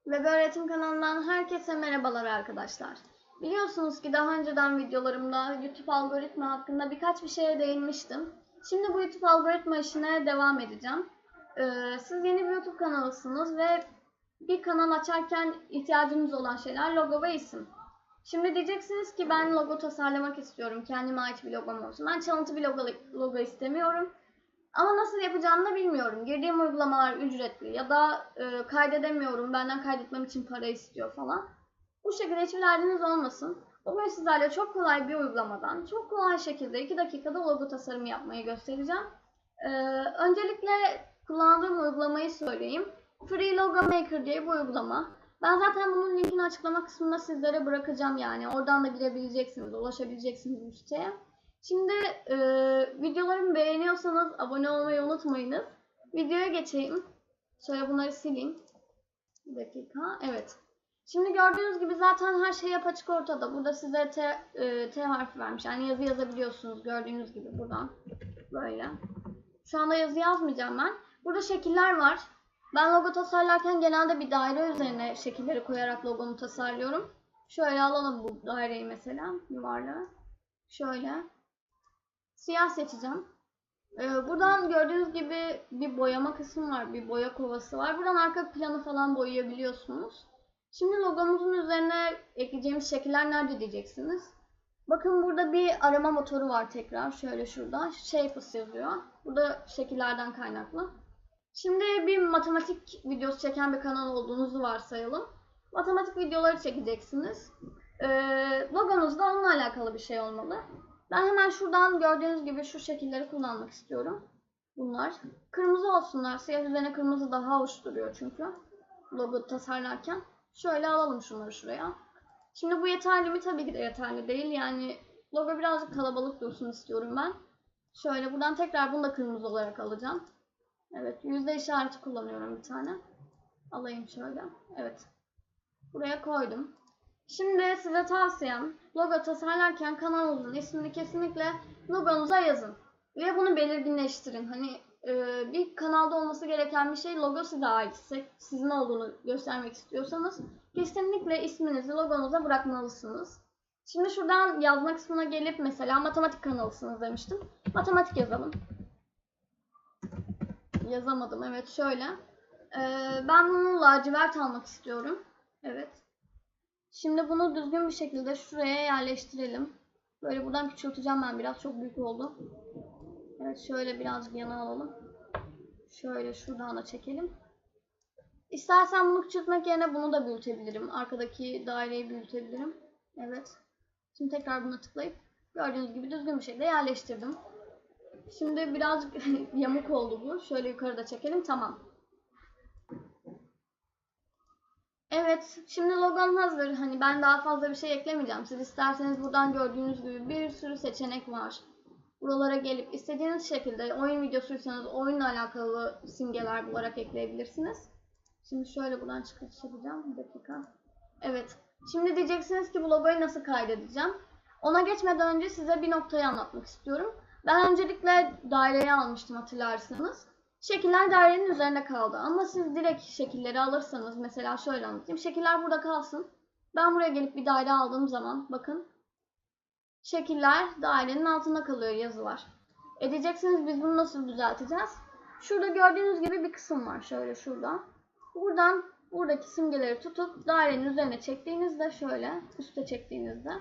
Web Öğretim kanalından herkese merhabalar arkadaşlar. Biliyorsunuz ki daha önceden videolarımda YouTube algoritma hakkında birkaç bir şeye değinmiştim. Şimdi bu YouTube algoritma işine devam edeceğim. Siz yeni bir YouTube kanalısınız ve bir kanal açarken ihtiyacınız olan şeyler logo ve isim. Şimdi diyeceksiniz ki ben logo tasarlamak istiyorum. Kendime ait bir logom olsun. Ben çalıntı bir logo istemiyorum. Ama nasıl yapacağımı da bilmiyorum. Girdiğim uygulamalar ücretli ya da kaydedemiyorum. Benden kaydetmem için para istiyor falan. Bu şekilde hiçbir derdiniz olmasın. Bugün sizlerle çok kolay bir uygulamadan, çok kolay şekilde 2 dakikada logo tasarımı yapmayı göstereceğim. Öncelikle kullandığım uygulamayı söyleyeyim. Free Logo Maker diye bir uygulama. Ben zaten bunun linkini açıklama kısmında sizlere bırakacağım yani. Oradan da girebileceksiniz, ulaşabileceksiniz bu siteye. Şimdi videolarımı beğeniyorsanız abone olmayı unutmayınız. Videoya geçeyim. Şöyle bunları sileyim. Bir dakika. Evet. Şimdi gördüğünüz gibi zaten her şey apaçık ortada. Burada size T harfi vermiş. Yani yazı yazabiliyorsunuz gördüğünüz gibi buradan. Böyle. Şu anda yazı yazmayacağım ben. Burada şekiller var. Ben logo tasarlarken genelde bir daire üzerine şekilleri koyarak logomu tasarlıyorum. Şöyle alalım bu daireyi mesela. Yuvarlağı. Şöyle. Siyah seçeceğim. Buradan gördüğünüz gibi bir boyama kısmı var. Bir boya kovası var. Buradan arka planı falan boyayabiliyorsunuz. Şimdi logomuzun üzerine ekleyeceğimiz şekiller nerede diyeceksiniz. Bakın burada bir arama motoru var tekrar. Şöyle şurada. Shapes yazıyor. Burada şekillerden kaynaklı. Şimdi bir matematik videosu çeken bir kanal olduğunuzu varsayalım. Matematik videoları çekeceksiniz. Logonuz da onunla alakalı bir şey olmalı. Ben hemen şuradan gördüğünüz gibi şu şekilleri kullanmak istiyorum. Bunlar. Kırmızı olsunlar. Siyah üzerine kırmızı daha hoş duruyor çünkü. Logo tasarlarken. Şöyle alalım şunları şuraya. Şimdi bu yeterli mi? Tabii ki de yeterli değil. Yani logo birazcık kalabalık dursun istiyorum ben. Şöyle buradan tekrar bunu da kırmızı olarak alacağım. Evet. Yüzde işareti kullanıyorum bir tane. Alayım şöyle. Evet. Buraya koydum. Şimdi size tavsiyem logo tasarlarken kanalınızın ismini kesinlikle logonuza yazın. Ve bunu belirginleştirin. Hani bir kanalda olması gereken bir şey logo size aitse, sizin olduğunu göstermek istiyorsanız kesinlikle isminizi logonuza bırakmalısınız. Şimdi şuradan yazma kısmına gelip mesela matematik kanalısınız demiştim. Matematik yazalım. Yazamadım. Evet şöyle. Ben bunu lacivert almak istiyorum. Evet. Şimdi bunu düzgün bir şekilde şuraya yerleştirelim. Böyle buradan küçülteceğim ben biraz. Çok büyük oldu. Evet şöyle birazcık yana alalım. Şöyle şuradan da çekelim. İstersen bunu küçültmek yerine bunu da büyütebilirim. Arkadaki daireyi büyütebilirim. Evet. Şimdi tekrar buna tıklayıp gördüğünüz gibi düzgün bir şekilde yerleştirdim. Şimdi birazcık yamuk oldu bu. Şöyle yukarıda çekelim. Tamam. Evet, şimdi logom hazır. Hani ben daha fazla bir şey eklemeyeceğim. Siz isterseniz buradan gördüğünüz gibi bir sürü seçenek var. Buralara gelip istediğiniz şekilde oyun videosuysanız oyunla alakalı simgeler bularak ekleyebilirsiniz. Şimdi şöyle buradan çıkış yapacağım. Bir dakika. Evet. Şimdi diyeceksiniz ki bu logoyu nasıl kaydedeceğim? Ona geçmeden önce size bir noktayı anlatmak istiyorum. Ben öncelikle daireyi almıştım hatırlarsanız. Şekiller dairenin üzerinde kaldı. Ama siz direkt şekilleri alırsanız mesela şöyle anlatayım. Şekiller burada kalsın. Ben buraya gelip bir daire aldığım zaman bakın. Şekiller dairenin altında kalıyor yazılar. Diyeceksiniz biz bunu nasıl düzelteceğiz? Şurada gördüğünüz gibi bir kısım var. Şöyle şurada. Buradan buradaki simgeleri tutup dairenin üzerine çektiğinizde şöyle üste çektiğinizde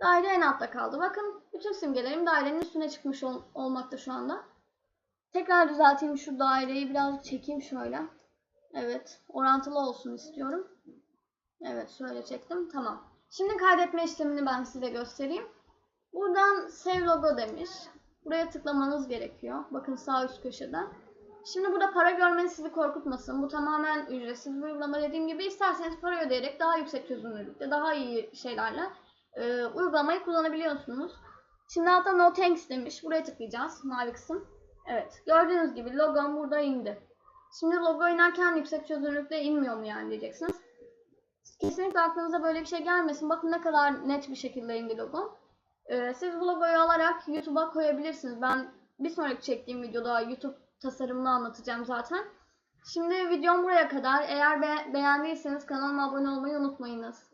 daire en altta kaldı. Bakın bütün simgelerim dairenin üstüne çıkmış olmakta şu anda. Tekrar düzelteyim şu daireyi birazcık çekeyim şöyle. Evet orantılı olsun istiyorum. Evet şöyle çektim tamam. Şimdi kaydetme işlemini ben size göstereyim. Buradan Save Logo demiş. Buraya tıklamanız gerekiyor. Bakın sağ üst köşede. Şimdi burada para görmeniz sizi korkutmasın. Bu tamamen ücretsiz bir uygulama dediğim gibi. İsterseniz para ödeyerek daha yüksek çözünürlükte, daha iyi şeylerle uygulamayı kullanabiliyorsunuz. Şimdi altta No Thanks demiş. Buraya tıklayacağız. Mavi kısım. Evet. Gördüğünüz gibi logom burada indi. Şimdi logo inerken yüksek çözünürlükte inmiyor mu yani diyeceksiniz. Kesinlikle aklınıza böyle bir şey gelmesin. Bakın ne kadar net bir şekilde indi logo. Siz bu logoyu alarak YouTube'a koyabilirsiniz. Ben bir sonraki çektiğim videoda YouTube tasarımını anlatacağım zaten. Şimdi videom buraya kadar. Eğer beğendiyseniz kanalıma abone olmayı unutmayınız.